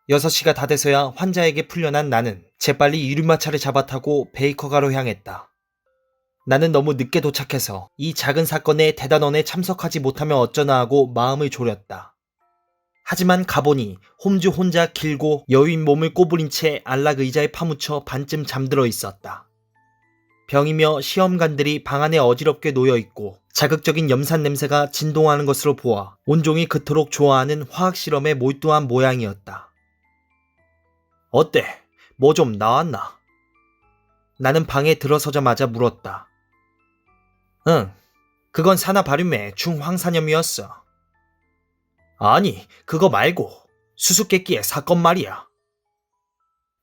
6시가 다 돼서야 환자에게 풀려난 나는 재빨리 유리마차를 잡아 타고 베이커가로 향했다. 나는 너무 늦게 도착해서 이 작은 사건에 대단원에 참석하지 못하면 어쩌나 하고 마음을 졸였다. 하지만 가보니 홈즈 혼자 길고 여윈 몸을 꼬부린 채 안락 의자에 파묻혀 반쯤 잠들어 있었다. 병이며 시험관들이 방 안에 어지럽게 놓여있고 자극적인 염산 냄새가 진동하는 것으로 보아 온종일 그토록 좋아하는 화학실험에 몰두한 모양이었다. 어때? 뭐 좀 나왔나? 나는 방에 들어서자마자 물었다. 응, 그건 산화바륨의 중황산염이었어. 아니, 그거 말고 수수께끼의 사건 말이야.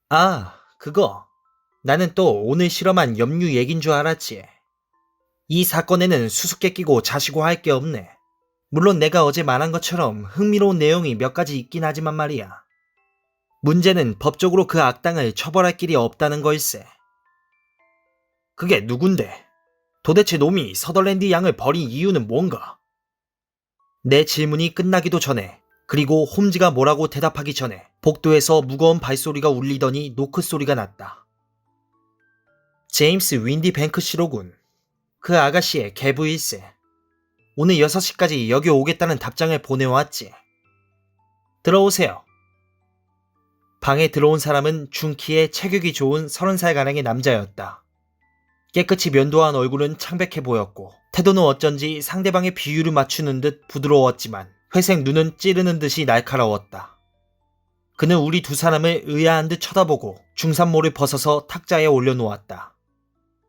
아, 그거. 나는 또 오늘 실험한 염류 얘긴 줄 알았지. 이 사건에는 수수께끼고 자시고 할 게 없네. 물론 내가 어제 말한 것처럼 흥미로운 내용이 몇 가지 있긴 하지만 말이야. 문제는 법적으로 그 악당을 처벌할 길이 없다는 걸세. 그게 누군데? 도대체 놈이 서덜랜드 양을 버린 이유는 뭔가? 내 질문이 끝나기도 전에, 그리고 홈즈가 뭐라고 대답하기 전에 복도에서 무거운 발소리가 울리더니 노크 소리가 났다. 제임스 윈디 뱅크시로군. 그 아가씨의 계부일세. 오늘 6시까지 여기 오겠다는 답장을 보내왔지. 들어오세요. 방에 들어온 사람은 중키에 체격이 좋은 30살가량의 남자였다. 깨끗이 면도한 얼굴은 창백해 보였고 태도는 어쩐지 상대방의 비율을 맞추는 듯 부드러웠지만 회색 눈은 찌르는 듯이 날카로웠다. 그는 우리 두 사람을 의아한 듯 쳐다보고 중산모를 벗어서 탁자에 올려놓았다.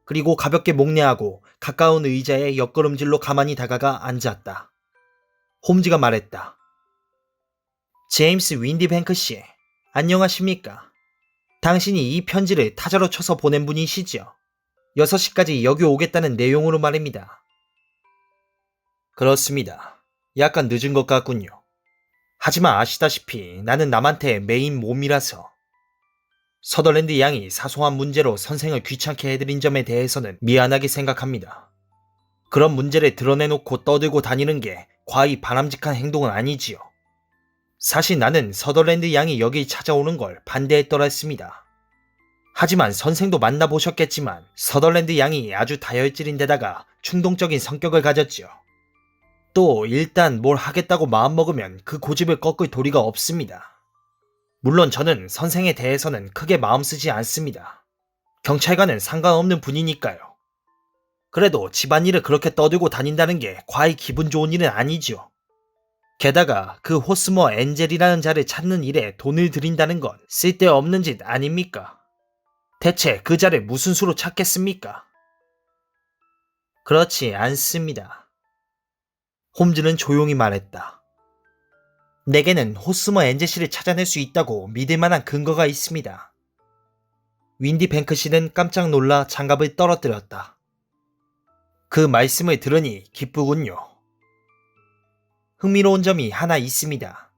그리고 가볍게 목례하고 가까운 의자에 옆걸음질로 가만히 다가가 앉았다. 홈즈가 말했다. 제임스 윈디 뱅크 씨, 안녕하십니까? 당신이 이 편지를 타자로 쳐서 보낸 분이시죠? 6시까지 여기 오겠다는 내용으로 말입니다. 그렇습니다. 약간 늦은 것 같군요. 하지만 아시다시피 나는 남한테 메인 몸이라서. 서덜랜드 양이 사소한 문제로 선생을 귀찮게 해드린 점에 대해서는 미안하게 생각합니다. 그런 문제를 드러내놓고 떠들고 다니는 게 과히 바람직한 행동은 아니지요. 사실 나는 서덜랜드 양이 여기 찾아오는 걸 반대했더랬습니다. 하지만 선생도 만나보셨겠지만 서덜랜드 양이 아주 다혈질인데다가 충동적인 성격을 가졌죠. 또 일단 뭘 하겠다고 마음먹으면 그 고집을 꺾을 도리가 없습니다. 물론 저는 선생에 대해서는 크게 마음 쓰지 않습니다. 경찰과는 상관없는 분이니까요. 그래도 집안일을 그렇게 떠들고 다닌다는 게 과히 기분 좋은 일은 아니죠. 게다가 그 호스머 엔젤이라는 자를 찾는 일에 돈을 들인다는 건 쓸데없는 짓 아닙니까? 대체 그 자를 무슨 수로 찾겠습니까? 그렇지 않습니다. 홈즈는 조용히 말했다. 내게는 호스머 엔젤 씨를 찾아낼 수 있다고 믿을 만한 근거가 있습니다. 윈디 뱅크 씨는 깜짝 놀라 장갑을 떨어뜨렸다. 그 말씀을 들으니 기쁘군요. 흥미로운 점이 하나 있습니다.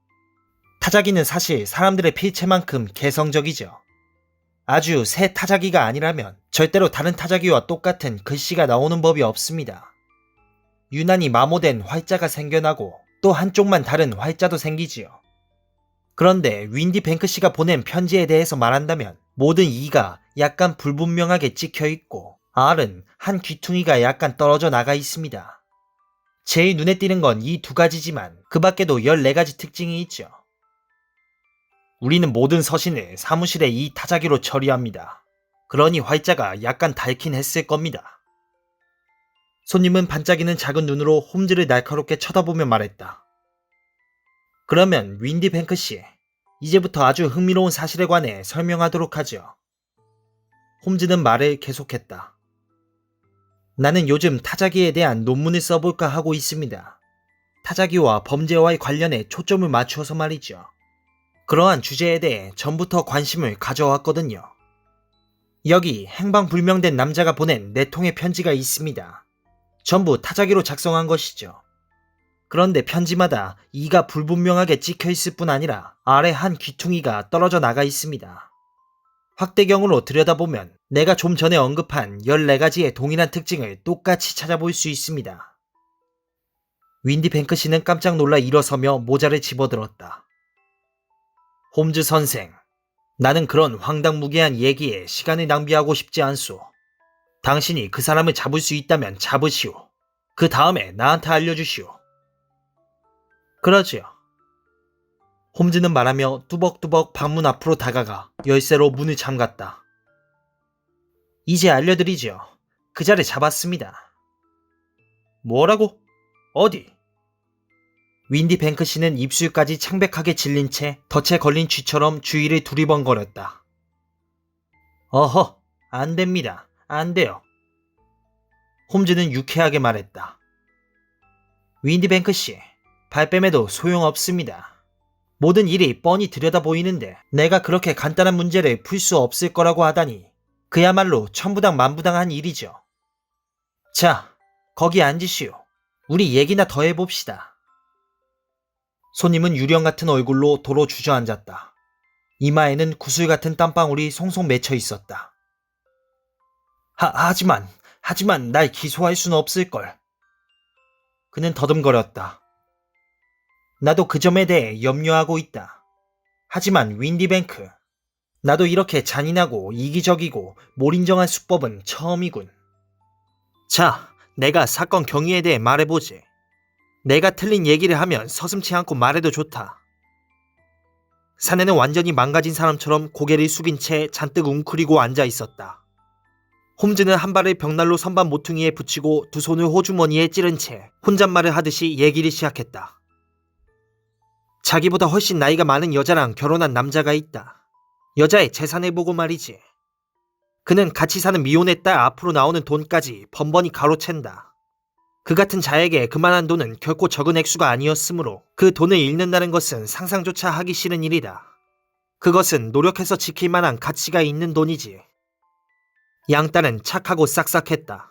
타자기는 사실 사람들의 필체만큼 개성적이죠. 아주 새 타자기가 아니라면 절대로 다른 타자기와 똑같은 글씨가 나오는 법이 없습니다. 유난히 마모된 활자가 생겨나고 또 한쪽만 다른 활자도 생기지요. 그런데 윈디 뱅크 씨가 보낸 편지에 대해서 말한다면 모든 E가 약간 불분명하게 찍혀있고 R은 한 귀퉁이가 약간 떨어져 나가 있습니다. 제일 눈에 띄는 건 이 두 가지지만 그 밖에도 14가지 특징이 있죠. 우리는 모든 서신을 사무실에 이 타자기로 처리합니다. 그러니 활자가 약간 닳긴 했을 겁니다. 손님은 반짝이는 작은 눈으로 홈즈를 날카롭게 쳐다보며 말했다. 그러면 윈디 뱅크 씨, 이제부터 아주 흥미로운 사실에 관해 설명하도록 하죠. 홈즈는 말을 계속했다. 나는 요즘 타자기에 대한 논문을 써볼까 하고 있습니다. 타자기와 범죄와의 관련에 초점을 맞추어서 말이죠. 그러한 주제에 대해 전부터 관심을 가져왔거든요. 여기 행방불명된 남자가 보낸 4통의 편지가 있습니다. 전부 타자기로 작성한 것이죠. 그런데 편지마다 이가 불분명하게 찍혀있을 뿐 아니라 아래 한 귀퉁이가 떨어져 나가 있습니다. 확대경으로 들여다보면 내가 좀 전에 언급한 14가지의 동일한 특징을 똑같이 찾아볼 수 있습니다. 윈디 뱅크 씨는 깜짝 놀라 일어서며 모자를 집어들었다. 홈즈 선생, 나는 그런 황당무계한 얘기에 시간을 낭비하고 싶지 않소. 당신이 그 사람을 잡을 수 있다면 잡으시오. 그 다음에 나한테 알려주시오. 그러지요. 홈즈는 말하며 뚜벅뚜벅 방문 앞으로 다가가 열쇠로 문을 잠갔다. 이제 알려드리죠. 그자를 잡았습니다. 뭐라고? 어디? 윈디 뱅크 씨는 입술까지 창백하게 질린 채 덫에 걸린 쥐처럼 주위를 두리번거렸다. 어허, 안 됩니다. 안 돼요. 홈즈는 유쾌하게 말했다. 윈디 뱅크 씨, 발뺌에도 소용없습니다. 모든 일이 뻔히 들여다 보이는데 내가 그렇게 간단한 문제를 풀 수 없을 거라고 하다니 그야말로 천부당 만부당한 일이죠. 자, 거기 앉으시오. 우리 얘기나 더 해봅시다. 손님은 유령 같은 얼굴로 도로 주저앉았다. 이마에는 구슬 같은 땀방울이 송송 맺혀 있었다. 하지만 날 기소할 수는 없을걸. 그는 더듬거렸다. 나도 그 점에 대해 염려하고 있다. 하지만 윈디 뱅크, 나도 이렇게 잔인하고 이기적이고 몰인정한 수법은 처음이군. 자, 내가 사건 경위에 대해 말해보지. 내가 틀린 얘기를 하면 서슴지 않고 말해도 좋다. 사내는 완전히 망가진 사람처럼 고개를 숙인 채 잔뜩 웅크리고 앉아 있었다. 홈즈는 한 발을 벽난로 선반 모퉁이에 붙이고 두 손을 호주머니에 찌른 채 혼잣말을 하듯이 얘기를 시작했다. 자기보다 훨씬 나이가 많은 여자랑 결혼한 남자가 있다. 여자의 재산을 보고 말이지. 그는 같이 사는 미혼의 딸 앞으로 나오는 돈까지 번번이 가로챈다. 그 같은 자에게 그만한 돈은 결코 적은 액수가 아니었으므로 그 돈을 잃는다는 것은 상상조차 하기 싫은 일이다. 그것은 노력해서 지킬 만한 가치가 있는 돈이지. 양딸은 착하고 싹싹했다.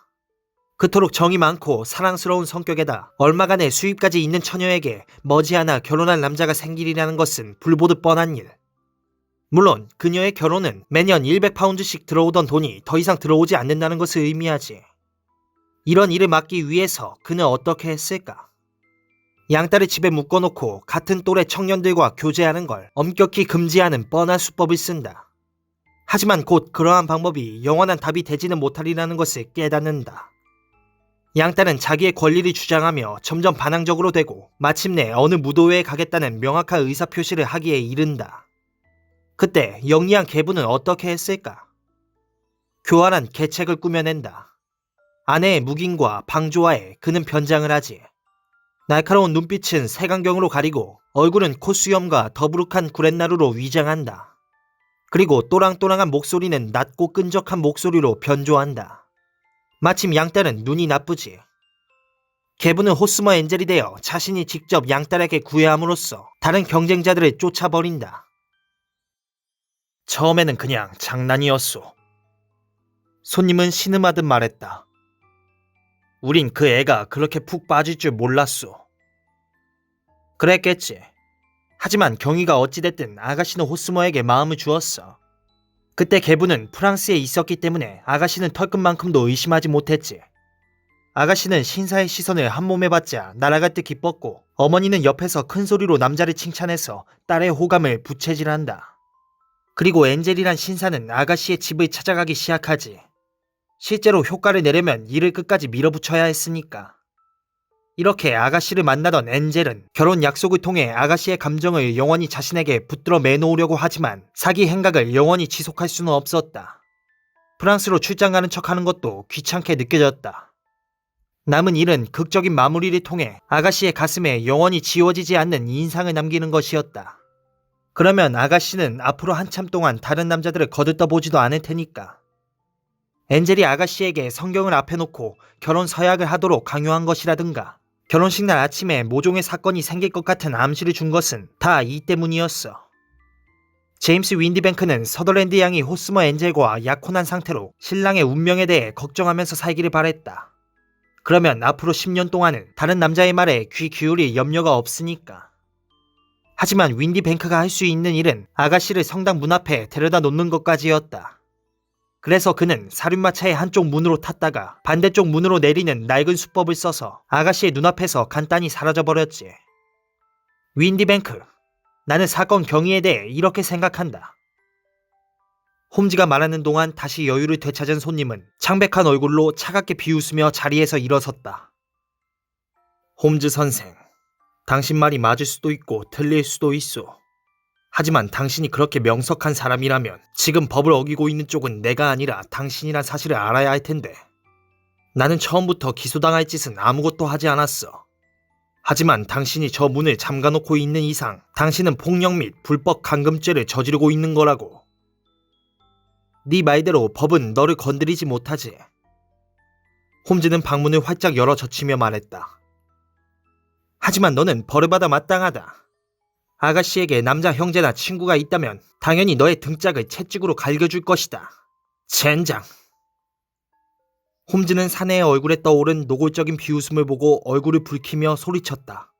그토록 정이 많고 사랑스러운 성격에다 얼마간의 수입까지 있는 처녀에게 머지않아 결혼할 남자가 생길이라는 것은 불보듯 뻔한 일. 물론 그녀의 결혼은 매년 100파운드씩 들어오던 돈이 더 이상 들어오지 않는다는 것을 의미하지. 이런 일을 막기 위해서 그는 어떻게 했을까? 양딸을 집에 묶어놓고 같은 또래 청년들과 교제하는 걸 엄격히 금지하는 뻔한 수법을 쓴다. 하지만 곧 그러한 방법이 영원한 답이 되지는 못하리라는 것을 깨닫는다. 양딸은 자기의 권리를 주장하며 점점 반항적으로 되고 마침내 어느 무도회에 가겠다는 명확한 의사표시를 하기에 이른다. 그때 영리한 계부는 어떻게 했을까? 교활한 계책을 꾸며낸다. 아내의 묵인과 방조화에 그는 변장을 하지. 날카로운 눈빛은 색안경으로 가리고 얼굴은 콧수염과 더부룩한 구렛나루로 위장한다. 그리고 또랑또랑한 목소리는 낮고 끈적한 목소리로 변조한다. 마침 양딸은 눈이 나쁘지. 계부는 호스머 엔젤이 되어 자신이 직접 양딸에게 구애함으로써 다른 경쟁자들을 쫓아버린다. 처음에는 그냥 장난이었소. 손님은 신음하듯 말했다. 우린 그 애가 그렇게 푹 빠질 줄 몰랐소. 그랬겠지. 하지만 경위가 어찌됐든 아가씨는 호스머에게 마음을 주었어. 그때 계부는 프랑스에 있었기 때문에 아가씨는 털끝만큼도 의심하지 못했지. 아가씨는 신사의 시선을 한몸에 받자 날아갈 듯 기뻤고 어머니는 옆에서 큰 소리로 남자를 칭찬해서 딸의 호감을 부채질한다. 그리고 엔젤이란 신사는 아가씨의 집을 찾아가기 시작하지. 실제로 효과를 내려면 이를 끝까지 밀어붙여야 했으니까. 이렇게 아가씨를 만나던 엔젤은 결혼 약속을 통해 아가씨의 감정을 영원히 자신에게 붙들어 매놓으려고 하지만 사기 행각을 영원히 지속할 수는 없었다. 프랑스로 출장 가는 척하는 것도 귀찮게 느껴졌다. 남은 일은 극적인 마무리를 통해 아가씨의 가슴에 영원히 지워지지 않는 인상을 남기는 것이었다. 그러면 아가씨는 앞으로 한참 동안 다른 남자들을 거들떠보지도 않을 테니까. 엔젤이 아가씨에게 성경을 앞에 놓고 결혼 서약을 하도록 강요한 것이라든가 결혼식 날 아침에 모종의 사건이 생길 것 같은 암시를 준 것은 다 이 때문이었어. 제임스 윈디뱅크는 서덜랜드 양이 호스머 엔젤과 약혼한 상태로 신랑의 운명에 대해 걱정하면서 살기를 바랬다. 그러면 앞으로 10년 동안은 다른 남자의 말에 귀 기울일 염려가 없으니까. 하지만 윈디뱅크가 할 수 있는 일은 아가씨를 성당 문 앞에 데려다 놓는 것까지였다. 그래서 그는 사륜마차의 한쪽 문으로 탔다가 반대쪽 문으로 내리는 낡은 수법을 써서 아가씨의 눈앞에서 간단히 사라져버렸지. 윈디뱅크, 나는 사건 경위에 대해 이렇게 생각한다. 홈즈가 말하는 동안 다시 여유를 되찾은 손님은 창백한 얼굴로 차갑게 비웃으며 자리에서 일어섰다. 홈즈 선생, 당신 말이 맞을 수도 있고 틀릴 수도 있어. 하지만 당신이 그렇게 명석한 사람이라면 지금 법을 어기고 있는 쪽은 내가 아니라 당신이란 사실을 알아야 할 텐데. 나는 처음부터 기소당할 짓은 아무것도 하지 않았어. 하지만 당신이 저 문을 잠가놓고 있는 이상 당신은 폭력 및 불법 감금죄를 저지르고 있는 거라고. 네 말대로 법은 너를 건드리지 못하지. 홈즈는 방문을 활짝 열어 젖히며 말했다. 하지만 너는 벌을 받아 마땅하다. 아가씨에게 남자 형제나 친구가 있다면 당연히 너의 등짝을 채찍으로 갈겨줄 것이다. 젠장. 홈즈는 사내의 얼굴에 떠오른 노골적인 비웃음을 보고 얼굴을 붉히며 소리쳤다.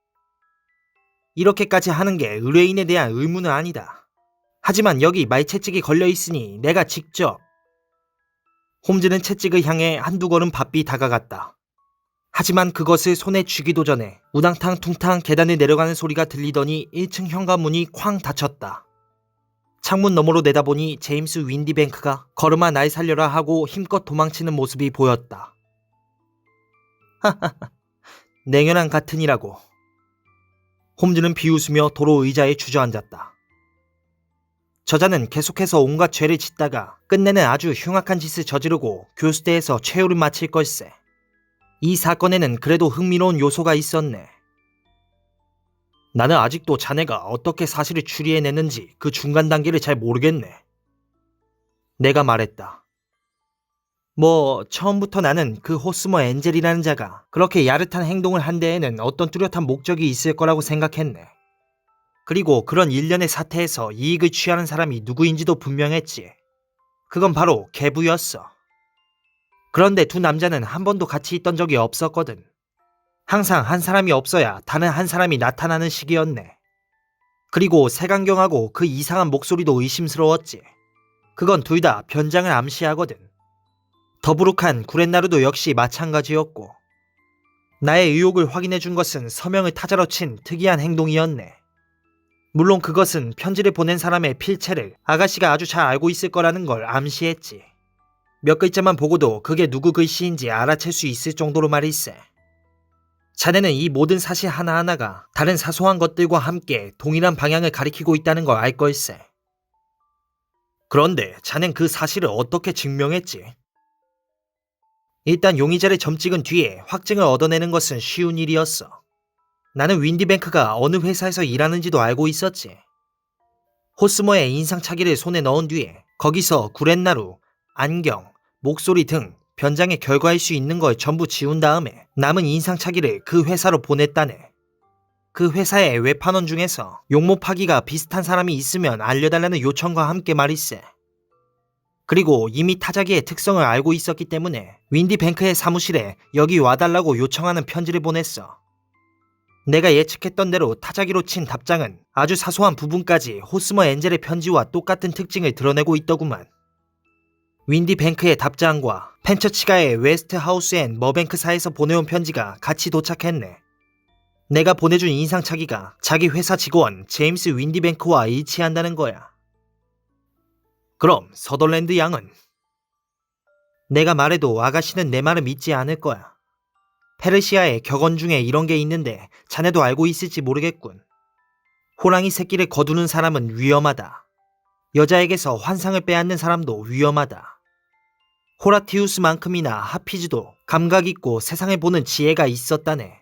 이렇게까지 하는 게 의뢰인에 대한 의무는 아니다. 하지만 여기 말채찍이 걸려있으니 내가 직접. 홈즈는 채찍을 향해 한두 걸음 바삐 다가갔다. 하지만 그것을 손에 쥐기도 전에 우당탕 퉁탕 계단을 내려가는 소리가 들리더니 1층 현관문이 쾅 닫혔다. 창문 너머로 내다보니 제임스 윈디뱅크가 걸음아 날 살려라 하고 힘껏 도망치는 모습이 보였다. 하하하, 냉혈한 같으니라고. 홈즈는 비웃으며 도로 의자에 주저앉았다. 저자는 계속해서 온갖 죄를 짓다가 끝내는 아주 흉악한 짓을 저지르고 교수대에서 최후를 마칠 걸세. 이 사건에는 그래도 흥미로운 요소가 있었네. 나는 아직도 자네가 어떻게 사실을 추리해내는지 그 중간 단계를 잘 모르겠네. 내가 말했다. 처음부터 나는 그 호스머 엔젤이라는 자가 그렇게 야릇한 행동을 한 데에는 어떤 뚜렷한 목적이 있을 거라고 생각했네. 그리고 그런 일련의 사태에서 이익을 취하는 사람이 누구인지도 분명했지. 그건 바로 계부였어. 그런데 두 남자는 한 번도 같이 있던 적이 없었거든. 항상 한 사람이 없어야 다른 한 사람이 나타나는 식이었네. 그리고 색안경하고 그 이상한 목소리도 의심스러웠지. 그건 둘 다 변장을 암시하거든. 더부룩한 구렛나루도 역시 마찬가지였고. 나의 의혹을 확인해준 것은 서명을 타자로 친 특이한 행동이었네. 물론 그것은 편지를 보낸 사람의 필체를 아가씨가 아주 잘 알고 있을 거라는 걸 암시했지. 몇 글자만 보고도 그게 누구 글씨인지 알아챌 수 있을 정도로 말일세. 자네는 이 모든 사실 하나하나가 다른 사소한 것들과 함께 동일한 방향을 가리키고 있다는 걸 알 걸세. 그런데 자넨 그 사실을 어떻게 증명했지? 일단 용의자를 점 찍은 뒤에 확증을 얻어내는 것은 쉬운 일이었어. 나는 윈디뱅크가 어느 회사에서 일하는지도 알고 있었지. 호스머의 인상착의를 손에 넣은 뒤에 거기서 구렛나루, 안경, 목소리 등 변장에 결과할 수 있는 걸 전부 지운 다음에 남은 인상착의를 그 회사로 보냈다네. 그 회사의 외판원 중에서 용모 파기가 비슷한 사람이 있으면 알려달라는 요청과 함께 말일세. 그리고 이미 타자기의 특성을 알고 있었기 때문에 윈디뱅크의 사무실에 여기 와달라고 요청하는 편지를 보냈어. 내가 예측했던 대로 타자기로 친 답장은 아주 사소한 부분까지 호스머 엔젤의 편지와 똑같은 특징을 드러내고 있더구만. 윈디뱅크의 답장과 펜처치가의 웨스트하우스 앤 머뱅크사에서 보내온 편지가 같이 도착했네. 내가 보내준 인상착의가 자기 회사 직원 제임스 윈디뱅크와 일치한다는 거야. 그럼 서덜랜드 양은? 내가 말해도 아가씨는 내 말을 믿지 않을 거야. 페르시아의 격언 중에 이런 게 있는데 자네도 알고 있을지 모르겠군. 호랑이 새끼를 거두는 사람은 위험하다. 여자에게서 환상을 빼앗는 사람도 위험하다. 호라티우스만큼이나 하피즈도 감각 있고 세상을 보는 지혜가 있었다네.